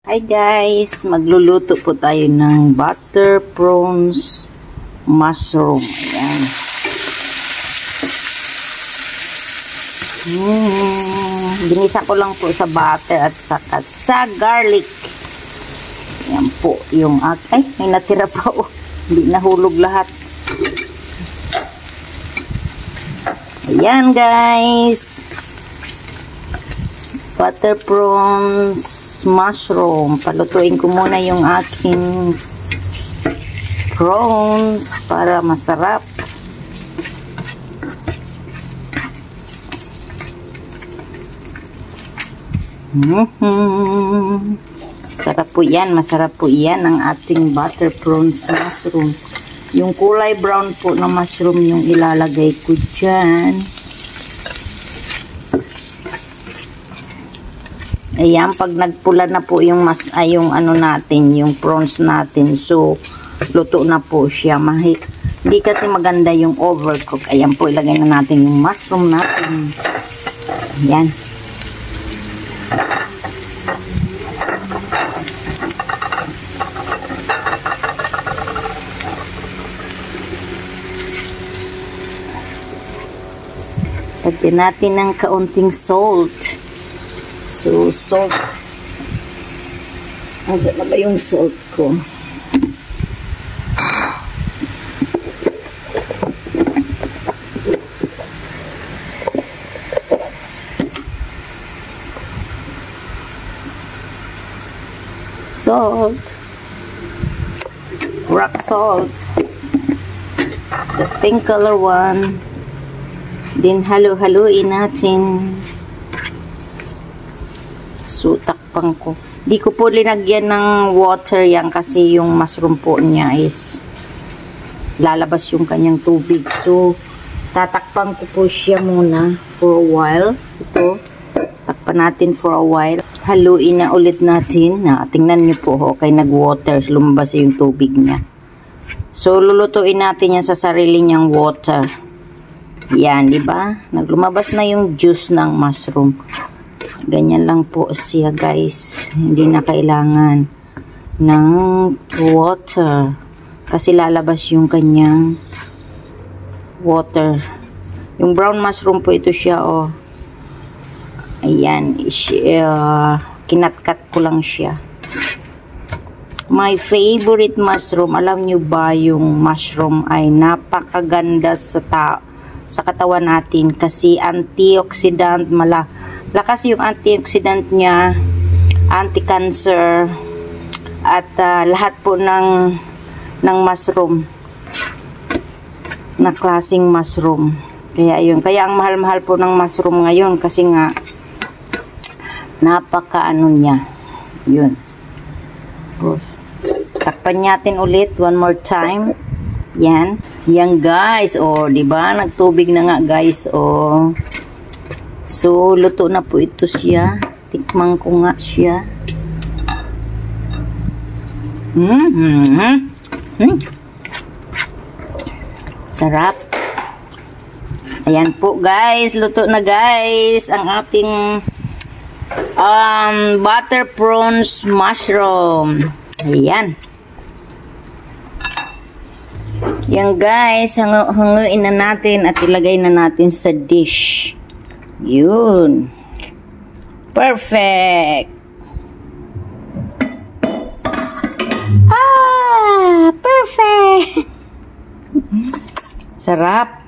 Hi guys, magluluto po tayo ng butter prawns mushroom. Ayan. Ginisa ko lang po sa butter at saka sa garlic. Ayan po yung ay, may natira pa oh. Hindi nahulog lahat. Ayan guys. Butter prawns mushroom. Palutuin ko muna yung aking prawns para masarap. Sarap po yan. Masarap po yan ang ating butter prawns mushroom. Yung kulay brown po na mushroom yung ilalagay ko dyan. Ayan, pag nagpula na po yung yung ano natin, yung prawns natin. So, luto na po siya. Hindi kasi maganda yung overcook. Ayan po, ilagay na natin yung mushroom natin. Ayan. Lagyan natin ng kaunting salt. So, salt. Asa na ba yung salt ko? Salt. Rock salt. The pink color one. Then, halo-haloin natin. So, takpan ko. Di ko po linagyan ng water yan kasi yung mushroom po niya is lalabas yung kanyang tubig. So, tatakpan ko po siya muna for a while. Ito, takpan natin for a while. Haluin na ulit natin. Tingnan nyo po, okay, nag-water. Lumabas yung tubig niya. So, lulutuin natin yan sa sarili niyang water. Yan, di ba? Naglumabas na yung juice ng mushroom. Ganyan lang po siya guys. Hindi na kailangan ng water. Kasi lalabas yung kanyang water. Yung brown mushroom po ito siya oh. Ayan. Kinatkat ko lang siya. My favorite mushroom. Alam nyo ba yung mushroom ay napakaganda sa katawan natin. Kasi antioxidant lakas yung antioxidant niya, anti-cancer, at lahat po ng mushroom, na klaseng mushroom. Kaya yun, kaya ang mahal-mahal po ng mushroom ngayon kasi nga napaka-ano niya. Yun. Takpan natin ulit one more time. Yan. Yan guys, oh, 'di ba? Nagtubig na nga guys, oh. So, luto na po ito siya. Tikman ko nga siya. Sarap. Ayan po guys. Luto na guys. Ang ating butter prawns mushroom. Ayan. Yan guys. Hanguin na natin at ilagay na natin sa dish. Yun. Perfect. Perfect. Sarap.